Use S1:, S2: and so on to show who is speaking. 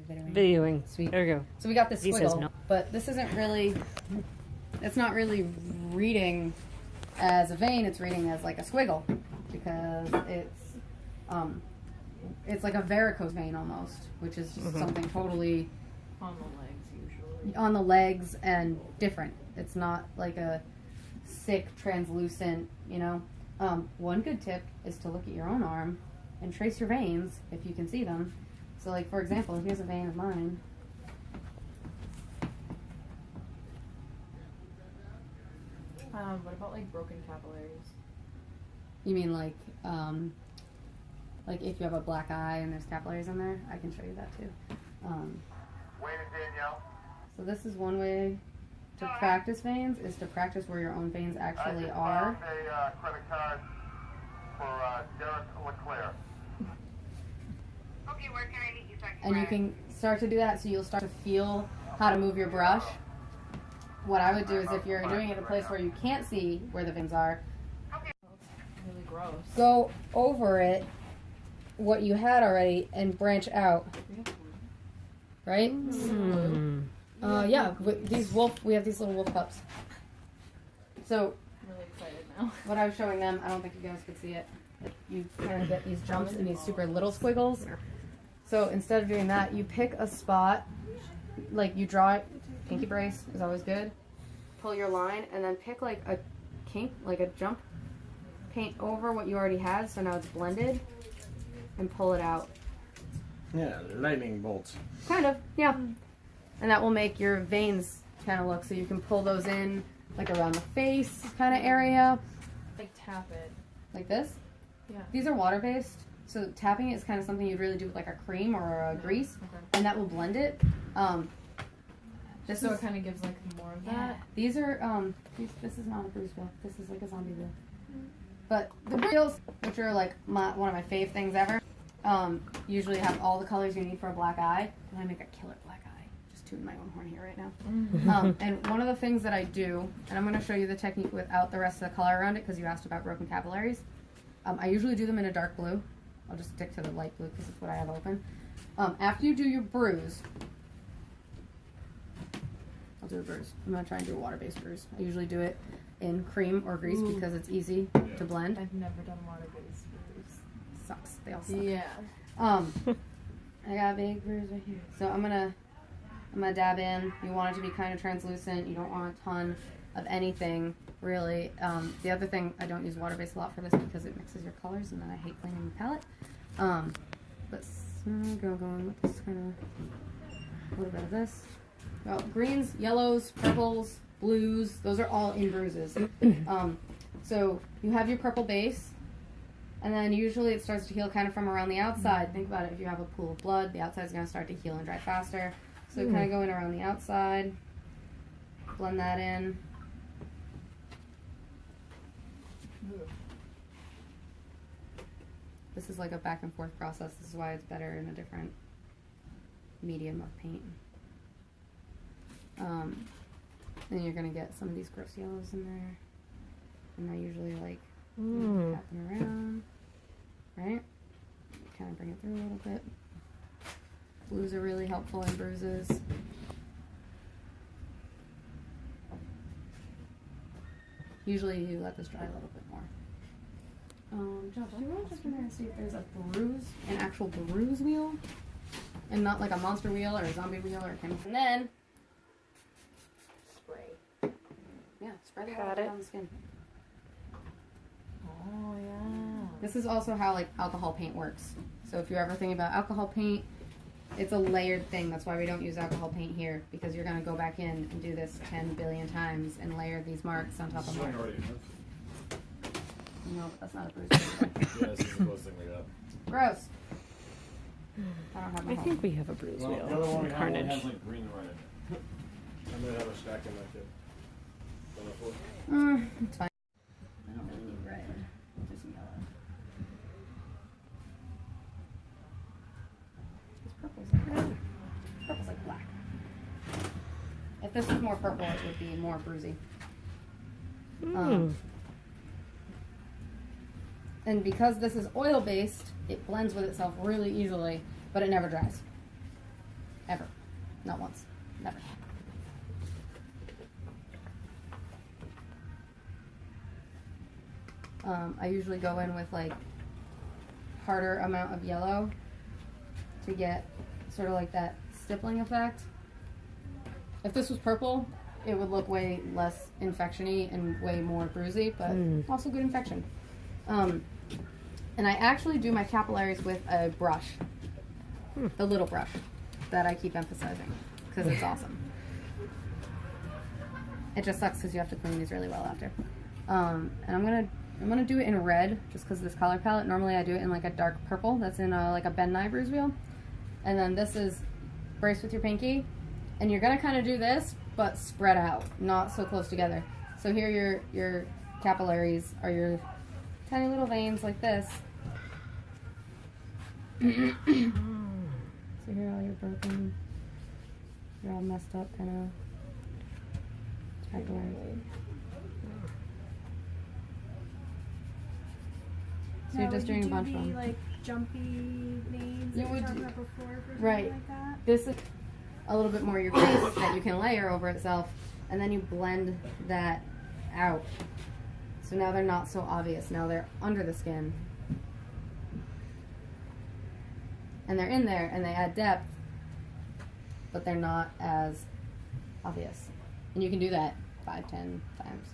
S1: Videoing.
S2: Sweet.
S1: There we go.
S2: So we got this
S1: He says
S2: squiggle,
S1: no.
S2: but this isn't really, it's not really reading as a vein, it's reading as like a squiggle because it's like a varicose vein almost, which is just something totally
S3: On the legs usually.
S2: on the legs and different. It's not like a sick, translucent, you know. One good tip is to look at your own arm and trace your veins if you can see them. So like, for example, here's a vein of mine.
S3: What about like broken capillaries?
S2: You mean like if you have a black eye and there's capillaries in there? I can show you that too.
S4: Wait a Danielle.
S2: So this is one way to practice veins, is to practice where your own veins actually are.
S4: I just found a credit card for Derek LeClaire.
S5: Okay, where can I meet you so I can
S2: And you can start to do that, so you'll start to feel how to move your brush. What I would do is, if you're doing it in a place where you can't see where the veins are,
S3: Really gross.
S2: go over it, what you had already, and branch out. Right? Yeah, with these we have these little wolf cups. So
S3: I'm really excited now.
S2: what I was showing them, I don't think you guys could see it. You kind of get these jumps and these super little squiggles. So instead of doing that, you pick a spot, like you draw it, pinky brace is always good. Pull your line and then pick like a kink, like a jump, paint over what you already had so now it's blended, and pull it out.
S6: Yeah, lightning bolts.
S2: Kind of, yeah. And that will make your veins kind of look, so you can pull those in like around the face kind of area.
S3: Like tap it.
S2: Like this.
S3: Yeah.
S2: These are water based, so tapping it is kind of something you'd really do with like a cream or a grease, and that will blend it.
S3: So it kind of gives like more of that.
S2: These are this is not a bruise wheel. This is like a zombie wheel. But the wheels, which are like one of my fave things ever, usually have all the colors you need for a black eye, and I make a killer black eye. Just tooting my own horn here right now. And one of the things that I do, and I'm going to show you the technique without the rest of the color around it because you asked about broken capillaries. I usually do them in a dark blue. I'll just stick to the light blue because it's what I have open. After you do your bruise, I'll do a bruise. I'm going to try and do a water-based bruise. I usually do it in cream or grease because it's easy to blend.
S3: I've never done water-based bruise.
S2: Sucks. They all suck.
S3: Yeah.
S2: I got a big bruise right here. So I'm gonna dab in. You want it to be kind of translucent. You don't want a ton of anything, really. The other thing, I don't use water-based a lot for this because it mixes your colors and then I hate cleaning the palette. But going with this kind of, a little bit of this. Well, greens, yellows, purples, blues, those are all in bruises. So you have your purple base, and then usually it starts to heal kind of from around the outside. Think about it, if you have a pool of blood, the outside is going to start to heal and dry faster. So kind of going around the outside, blend that in. This is like a back and forth process. This is why it's better in a different medium of paint. Then you're going to get some of these gross yellows in there. And I usually like tap them around, right? Kind of bring it through a little bit. Blues are really helpful in bruises. Usually you let this dry a little bit more. Josh, do you want to just come here and see if there's a bruise, an actual bruise wheel? And not like a monster wheel or a zombie wheel or a chemical. And then
S3: Spray.
S2: yeah, spread it
S1: Got
S2: out
S1: it.
S2: on the skin.
S3: Oh yeah.
S2: This is also how like alcohol paint works. So if you're ever thinking about alcohol paint, it's a layered thing. That's why we don't use alcohol paint here, because you're gonna go back in and do this 10 billion times and layer these marks on top of marks. No, that's not a bruise.
S6: Yeah, this is the closest thing we got.
S2: Gross. I don't have my
S1: I think we have a bruise
S6: Well,
S1: wheel.
S6: the other one we have
S1: Carnage.
S6: has like green right in it. I'm gonna have a stack in my kit.
S2: It's fine. I don't really need red, just yellow. This purple's like black. If this was more purple, it would be more bruisey. And because this is oil-based, it blends with itself really easily, but it never dries. ever. Not once. Never. I usually go in with like harder amount of yellow to get sort of like that stippling effect. If this was purple, it would look way less infection-y and way more bruisey, but also good infection. And I actually do my capillaries with a brush, the little brush that I keep emphasizing because it's awesome. It just sucks because you have to clean these really well after. And I'm gonna do it in red just because of this color palette. Normally I do it in like a dark purple that's in like a Ben Nye bruise wheel. And then this is brace with your pinky. And you're gonna kind of do this, but spread out, not so close together. So here your capillaries are your tiny little veins like this. So here are all your broken, you're all messed up kind of capillaries. So you're just doing a bunch of them.
S1: Like jumpy veins
S2: You
S1: that we
S2: would
S1: talked
S2: do-
S1: about before for something
S2: Right.
S1: like that?
S2: This is a little bit more your face that you can layer over itself, and then you blend that out. So now they're not so obvious. Now they're under the skin. And they're in there, and they add depth, but they're not as obvious. And you can do that 5, 10 times.